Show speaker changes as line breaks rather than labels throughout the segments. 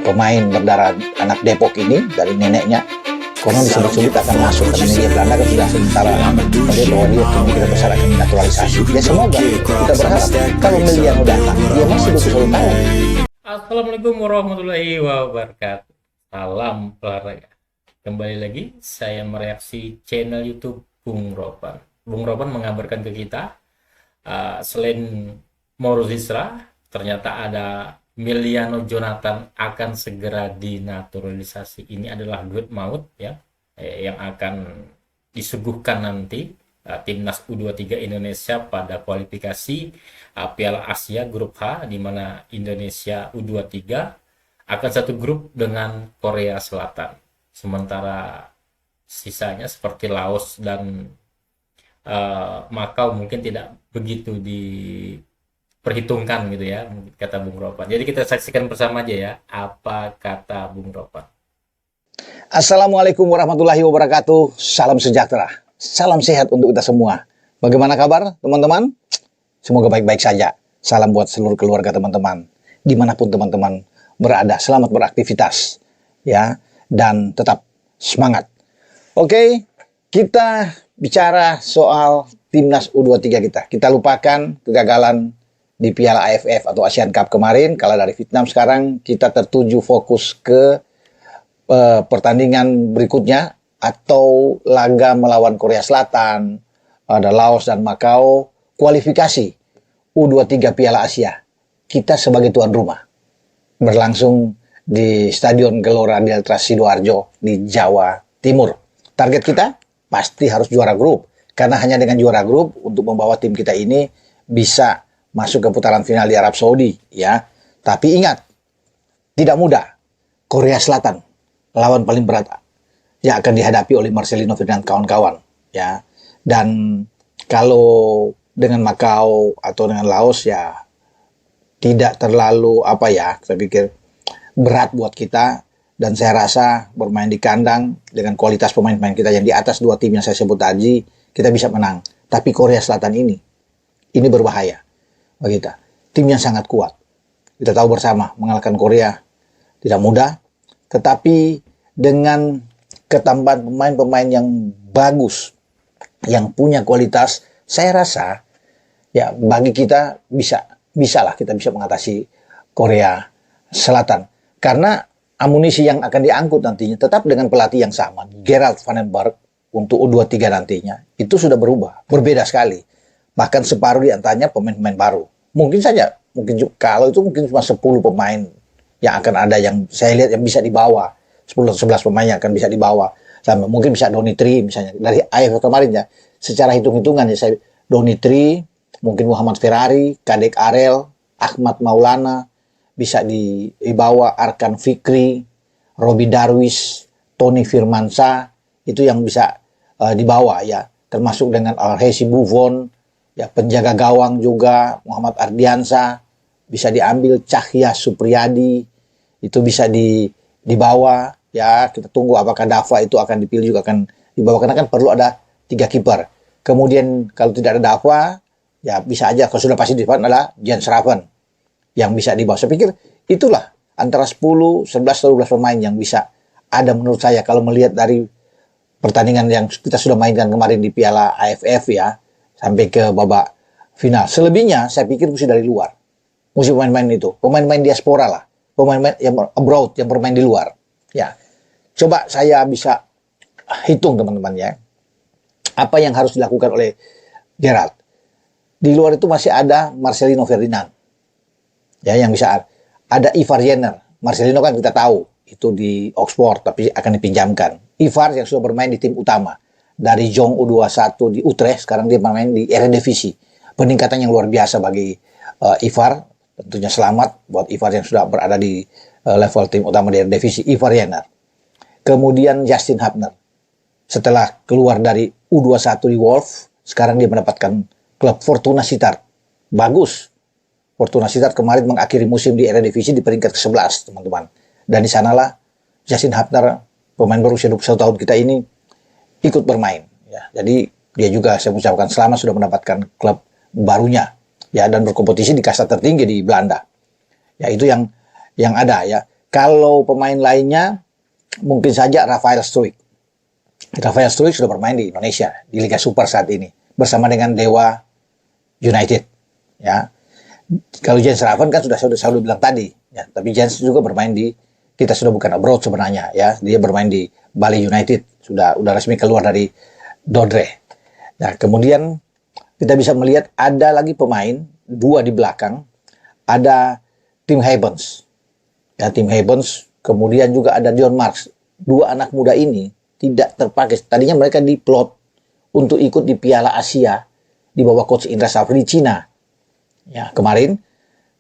pemain berdarah anak Depok ini dari neneknya konon disebut-sebut akan masuk ke media Belanda kan sudah sementara melihat bahwa dia kemungkinan besar akan naturalisasi. Ya semoga kita berharap kalau Miliano datang dia masih 21 tahun.
Assalamualaikum warahmatullahi wabarakatuh. Salam olahraga. Kembali lagi saya mereaksi channel YouTube Bung Ropan. Bung Ropan mengabarkan ke kita selain Morozisra, ternyata ada Miliano Jonathan akan segera dinaturalisasi. Ini adalah duit maut ya, yang akan disuguhkan nanti timnas U23 Indonesia pada kualifikasi Piala Asia Grup H, di mana Indonesia U23 akan satu grup dengan Korea Selatan. Sementara sisanya seperti Laos dan Makau mungkin tidak begitu diperhitungkan gitu ya, kata Bung Ropan. Jadi kita saksikan bersama aja ya, apa kata Bung Ropan.
Assalamualaikum warahmatullahi wabarakatuh. Salam sejahtera. Salam sehat untuk kita semua. Bagaimana kabar teman-teman? Semoga baik-baik saja. Salam buat seluruh keluarga teman-teman. Dimanapun teman-teman berada, selamat beraktivitas. Ya, dan tetap semangat. Oke, kita bicara soal timnas U23 kita. Kita lupakan kegagalan di Piala AFF atau Asian Cup kemarin. Kalah dari Vietnam, sekarang kita tertuju fokus ke pertandingan berikutnya atau laga melawan Korea Selatan, ada Laos dan Makau, kualifikasi U23 Piala Asia. Kita sebagai tuan rumah berlangsung di Stadion Gelora Delta Sidoarjo di Jawa Timur. Target kita pasti harus juara grup, karena hanya dengan juara grup untuk membawa tim kita ini bisa masuk ke putaran final di Arab Saudi ya. Tapi ingat, tidak mudah. Korea Selatan lawan paling berat yang akan dihadapi oleh Marcelino dan kawan-kawan ya. Dan kalau dengan Makau atau dengan Laos ya tidak terlalu saya pikir berat buat kita, dan saya rasa bermain di kandang dengan kualitas pemain-pemain kita yang di atas dua tim yang saya sebut tadi, kita bisa menang. Tapi Korea Selatan ini berbahaya bagi kita. Tim yang sangat kuat. Kita tahu bersama mengalahkan Korea tidak mudah, tetapi dengan ketambahan pemain-pemain yang bagus, yang punya kualitas, saya rasa ya bagi kita bisa mengatasi Korea Selatan. Karena amunisi yang akan diangkut nantinya tetap dengan pelatih yang sama, Gerald Van den Berg, untuk U23 nantinya itu sudah berubah, berbeda sekali. Bahkan separuh di antaranya pemain-pemain baru. Mungkin kalau itu mungkin cuma 10 pemain yang akan ada, yang saya lihat yang bisa dibawa, 10-11 pemain yang akan bisa dibawa. Sama mungkin bisa Donitri misalnya dari AFF kemarin ya. Secara hitung-hitungan ya, saya Donitri, mungkin Muhammad Ferrari, Kadek Arel, Ahmad Maulana, bisa dibawa Arkan Fikri, Robi Darwis, Tony Firmansyah, itu yang bisa dibawa ya, termasuk dengan Alhesi Buffon, ya penjaga gawang juga Muhammad Ardiansa, bisa diambil Cahya Supriyadi, itu bisa dibawa ya. Kita tunggu apakah Dava itu akan dipilih juga akan dibawa, karena kan perlu ada 3 kiper. Kemudian kalau tidak ada Dava ya bisa aja, kalau sudah pasti di depan adalah Jens Raven yang bisa dibawa. Saya pikir itulah antara 10, 11, 12 pemain yang bisa ada menurut saya kalau melihat dari pertandingan yang kita sudah mainkan kemarin di Piala AFF ya, sampai ke babak final. Selebihnya saya pikir mesti dari luar. Mesti pemain-pemain itu, pemain-pemain diaspora lah, pemain-pemain yang abroad, yang bermain di luar. Ya, coba saya bisa hitung teman-teman ya, apa yang harus dilakukan oleh Gerald. Di luar itu masih ada Marcelino Ferdinand. Ya, yang bisa ada Ivar Jenner. Marcelino kan kita tahu itu di Oxford tapi akan dipinjamkan. Ivar yang sudah bermain di tim utama dari Jong U21 di Utrecht, sekarang dia bermain di Eredivisie. Peningkatan yang luar biasa bagi Ivar. Tentunya selamat buat Ivar yang sudah berada di level tim utama di Eredivisie. Ivar Jenner. Kemudian Justin Hubner. Setelah keluar dari U21 di Wolf, sekarang dia mendapatkan klub Fortuna Sittard. Bagus. Fortuna Sittard kemarin mengakhiri musim di Eredivisie di peringkat ke-11, teman-teman. Dan di sanalah Justin Hubner, pemain berusia 21 tahun kita ini, ikut bermain. Ya, jadi dia juga saya ucapkan selamat sudah mendapatkan klub barunya. Ya, dan berkompetisi di kasta tertinggi di Belanda. Ya, itu yang ada ya. Kalau pemain lainnya mungkin saja Rafael Struijk. Rafael Struijk sudah bermain di Indonesia di Liga Super saat ini bersama dengan Dewa United. Ya, kalau Jens Raven kan sudah selalu bilang tadi. Ya, tapi Jens juga bermain di, kita sudah bukan abroad sebenarnya. Ya, dia bermain di Bali United, sudah resmi keluar dari Dordrecht. Nah, kemudian kita bisa melihat ada lagi pemain dua di belakang, ada Tim Heybens. Ya, Tim Heybens, kemudian juga ada Dion Marks. Dua anak muda ini tidak terpakai. Tadinya mereka diplot untuk ikut di Piala Asia di bawah coach Indra Safri di Cina. Ya, kemarin,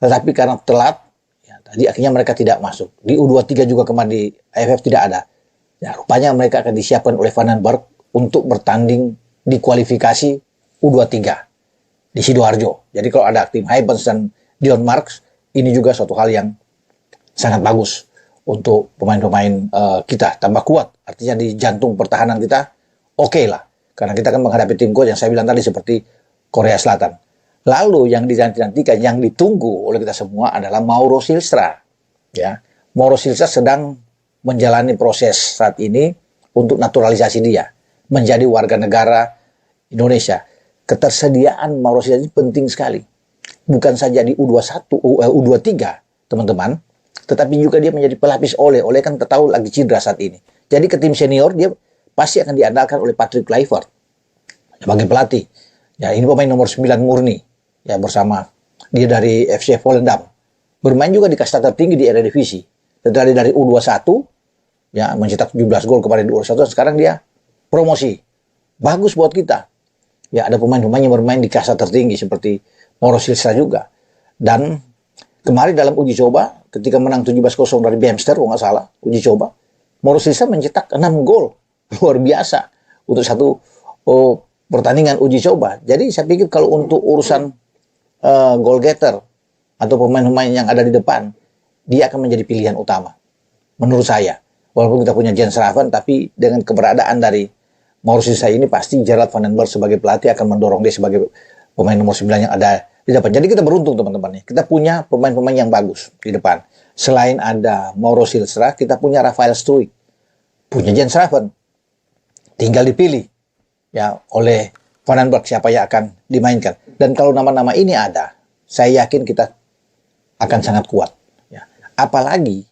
tetapi karena telat, ya, tadi akhirnya mereka tidak masuk. Di U23 juga kemarin di AFF tidak ada. Ya, rupanya mereka akan disiapkan oleh Van den Berg untuk bertanding di kualifikasi U23 di Sidoarjo. Jadi kalau ada Tim Heybens dan Dion Marks, ini juga suatu hal yang sangat bagus untuk pemain-pemain kita, tambah kuat. Artinya di jantung pertahanan kita oke lah. Karena kita akan menghadapi tim kuat yang saya bilang tadi seperti Korea Selatan. Lalu yang dinantikan, yang ditunggu oleh kita semua adalah Mauro Silstra. Ya, Mauro Silstra sedang menjalani proses saat ini untuk naturalisasi dia menjadi warga negara Indonesia. Ketersediaan Mauro Silstra ini penting sekali. Bukan saja di U21, U23, teman-teman, tetapi juga dia menjadi pelapis Ole kan kita tahu lagi cedera saat ini. Jadi ke tim senior dia pasti akan diandalkan oleh Patrick Kluivert sebagai pelatih. Ya, ini pemain nomor 9 murni. Ya, bersama dia dari FC Volendam. Bermain juga di kasta tertinggi di Eredivisie. Dari U21, ya, mencetak 17 gol kemarin di U21, sekarang dia promosi. Bagus buat kita. Ya, ada pemain-pemain yang bermain di kasta tertinggi seperti Mauro Silstra juga. Dan kemarin dalam uji coba, ketika menang 17-0 dari Bemster, kalau nggak salah, uji coba, Mauro Silstra mencetak 6 gol. Luar biasa untuk satu pertandingan uji coba. Jadi saya pikir kalau untuk urusan goal getter atau pemain-pemain yang ada di depan, dia akan menjadi pilihan utama menurut saya. Walaupun kita punya Jens Raven, tapi dengan keberadaan dari Mauro Silstra ini pasti Gerard Van den Berg sebagai pelatih akan mendorong dia sebagai pemain nomor 9 yang ada di depan. Jadi kita beruntung teman-teman. Kita punya pemain-pemain yang bagus di depan. Selain ada Mauro Silstra, kita punya Rafael Struijk, punya Jens Raven. Tinggal dipilih ya oleh Van den Berg siapa yang akan dimainkan. Dan kalau nama-nama ini ada, saya yakin kita akan sangat kuat. Ya. Apalagi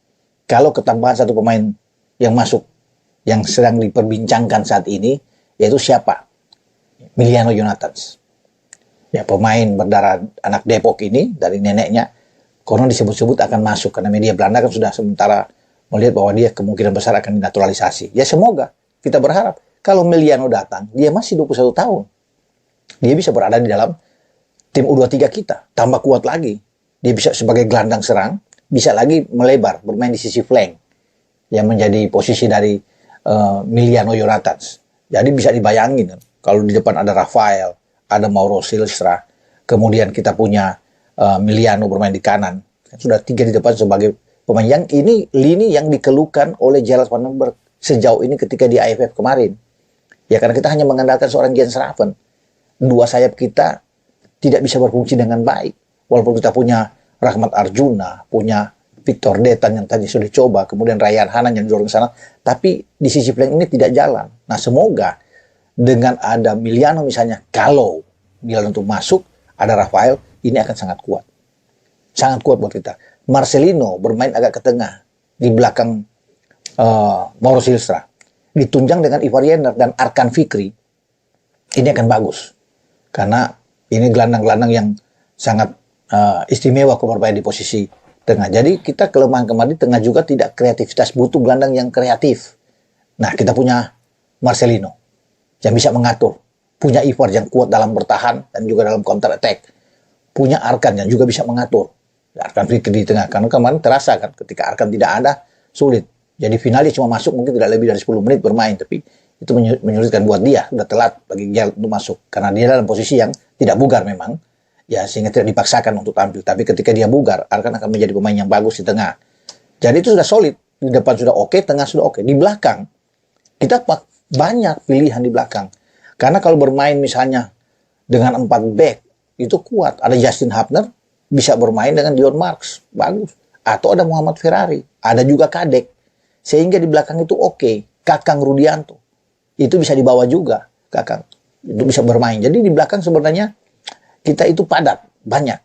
kalau ketambahan satu pemain yang masuk, yang sedang diperbincangkan saat ini, yaitu siapa? Emiliano Jonathans. Ya, pemain berdarah anak Depok ini, dari neneknya, konon disebut-sebut akan masuk. Karena media Belanda kan sudah sementara melihat bahwa dia kemungkinan besar akan dinaturalisasi. Ya semoga, kita berharap. Kalau Emiliano datang, dia masih 21 tahun. Dia bisa berada di dalam tim U23 kita, tambah kuat lagi. Dia bisa sebagai gelandang serang, bisa lagi melebar, bermain di sisi flank, yang menjadi posisi dari Emiliano Jonathans. Jadi bisa dibayangin, kalau di depan ada Rafael, ada Mauro Silstra, kemudian kita punya Emiliano bermain di kanan. Sudah 3 di depan sebagai pemain yang ini lini yang dikeluhkan oleh Gerard Van den Berg sejauh ini ketika di AFF kemarin. Ya karena kita hanya mengandalkan seorang Jens Raven. Dua sayap kita tidak bisa berfungsi dengan baik. Walaupun kita punya Rahmat Arjuna, punya Victor Detan yang tadi sudah dicoba, kemudian Ryan Hanan yang dorong ke sana, tapi di sisi flank ini tidak jalan. Nah semoga dengan ada Emiliano misalnya, kalau Milan untuk masuk, ada Rafael, ini akan sangat kuat. Sangat kuat buat kita. Marcelino bermain agak ke tengah, di belakang Mauro Silstra. Ditunjang dengan Ivar Jenner dan Arkan Fikri. Ini akan bagus. Karena ini gelandang-gelandang yang sangat istimewa kalau bermain di posisi tengah. Jadi kita kelemahan kemarin tengah juga tidak kreativitas, butuh gelandang yang kreatif. Nah kita punya Marcelino yang bisa mengatur. Punya Ivar yang kuat dalam bertahan dan juga dalam counter attack. Punya Arkan yang juga bisa mengatur. Arkan Fikri di tengah. Karena kemarin terasa kan ketika Arkan tidak ada, sulit. Jadi final dia cuma masuk mungkin tidak lebih dari 10 menit bermain. Tapi itu menyulitkan buat dia. Sudah telat bagi dia untuk masuk. Karena dia dalam posisi yang tidak bugar memang. Ya sehingga tidak dipaksakan untuk tampil. Tapi ketika dia bugar, Arkan akan menjadi pemain yang bagus di tengah. Jadi itu sudah solid. Di depan sudah oke, tengah sudah oke. Di belakang, kita banyak pilihan di belakang. Karena kalau bermain misalnya dengan 4 back, itu kuat. Ada Justin Hapner, bisa bermain dengan Dion Marks. Bagus. Atau ada Muhammad Ferrari. Ada juga Kadek. Sehingga di belakang itu oke. Kakang Rudianto. Itu bisa dibawa juga, Kakang. Itu bisa bermain. Jadi di belakang sebenarnya kita itu padat, banyak.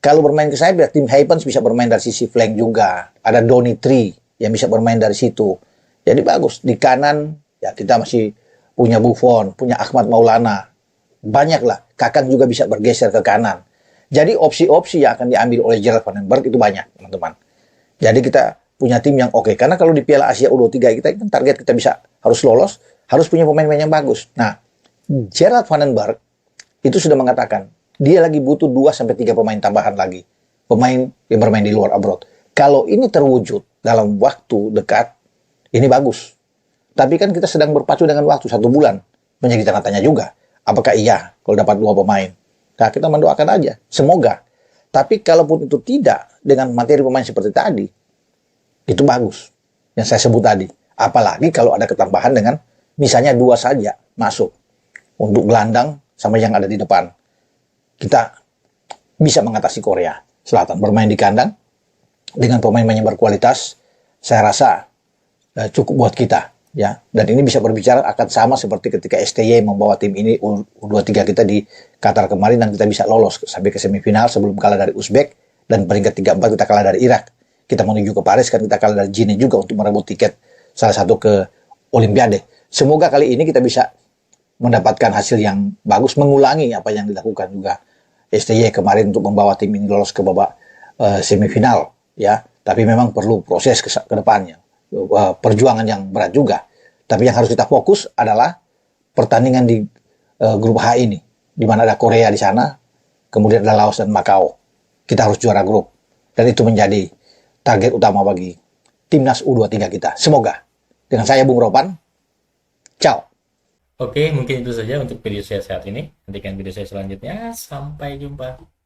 Kalau bermain ke sayap, ya tim Havens bisa bermain dari sisi flank juga. Ada Donny Tree yang bisa bermain dari situ. Jadi bagus. Di kanan, ya kita masih punya Buffon, punya Ahmad Maulana. Banyak lah. Kakang juga bisa bergeser ke kanan. Jadi opsi-opsi yang akan diambil oleh Gerard Van den Berg itu banyak, teman-teman. Jadi kita punya tim yang oke. Karena kalau di Piala Asia U23 kita kan target kita bisa harus lolos, harus punya pemain-pemain yang bagus. Nah, Gerard Van den Berg itu sudah mengatakan dia lagi butuh 2-3 pemain tambahan lagi. Pemain yang bermain di luar abroad. Kalau ini terwujud dalam waktu dekat, ini bagus. Tapi kan kita sedang berpacu dengan waktu 1 bulan. Menjadi tanda tanya juga. Apakah iya kalau dapat 2 pemain? Nah, kita mendoakan aja. Semoga. Tapi kalaupun itu tidak, dengan materi pemain seperti tadi, itu bagus. Yang saya sebut tadi. Apalagi kalau ada ketambahan dengan misalnya 2 saja masuk. Untuk gelandang sama yang ada di depan. Kita bisa mengatasi Korea Selatan. Bermain di kandang dengan pemain-pemain yang berkualitas, saya rasa cukup buat kita. Ya, dan ini bisa berbicara akan sama seperti ketika STY membawa tim ini U23 kita di Qatar kemarin dan kita bisa lolos sampai ke semifinal sebelum kalah dari Uzbek dan peringkat 3-4 kita kalah dari Irak. Kita menuju ke Paris kan kita kalah dari Gini juga untuk merebut tiket salah satu ke Olimpiade. Semoga kali ini kita bisa mendapatkan hasil yang bagus, mengulangi apa yang dilakukan juga STY kemarin untuk membawa tim ini lolos ke babak semifinal. Ya, tapi memang perlu proses ke depannya. Perjuangan yang berat juga. Tapi yang harus kita fokus adalah pertandingan di grup H ini, di mana ada Korea di sana, kemudian ada Laos dan Makau. Kita harus juara grup. Dan itu menjadi target utama bagi timnas U23 kita. Semoga. Dengan saya Bung Ropan. Ciao.
Oke, mungkin itu saja untuk video saya saat ini. Nantikan video saya selanjutnya. Sampai jumpa.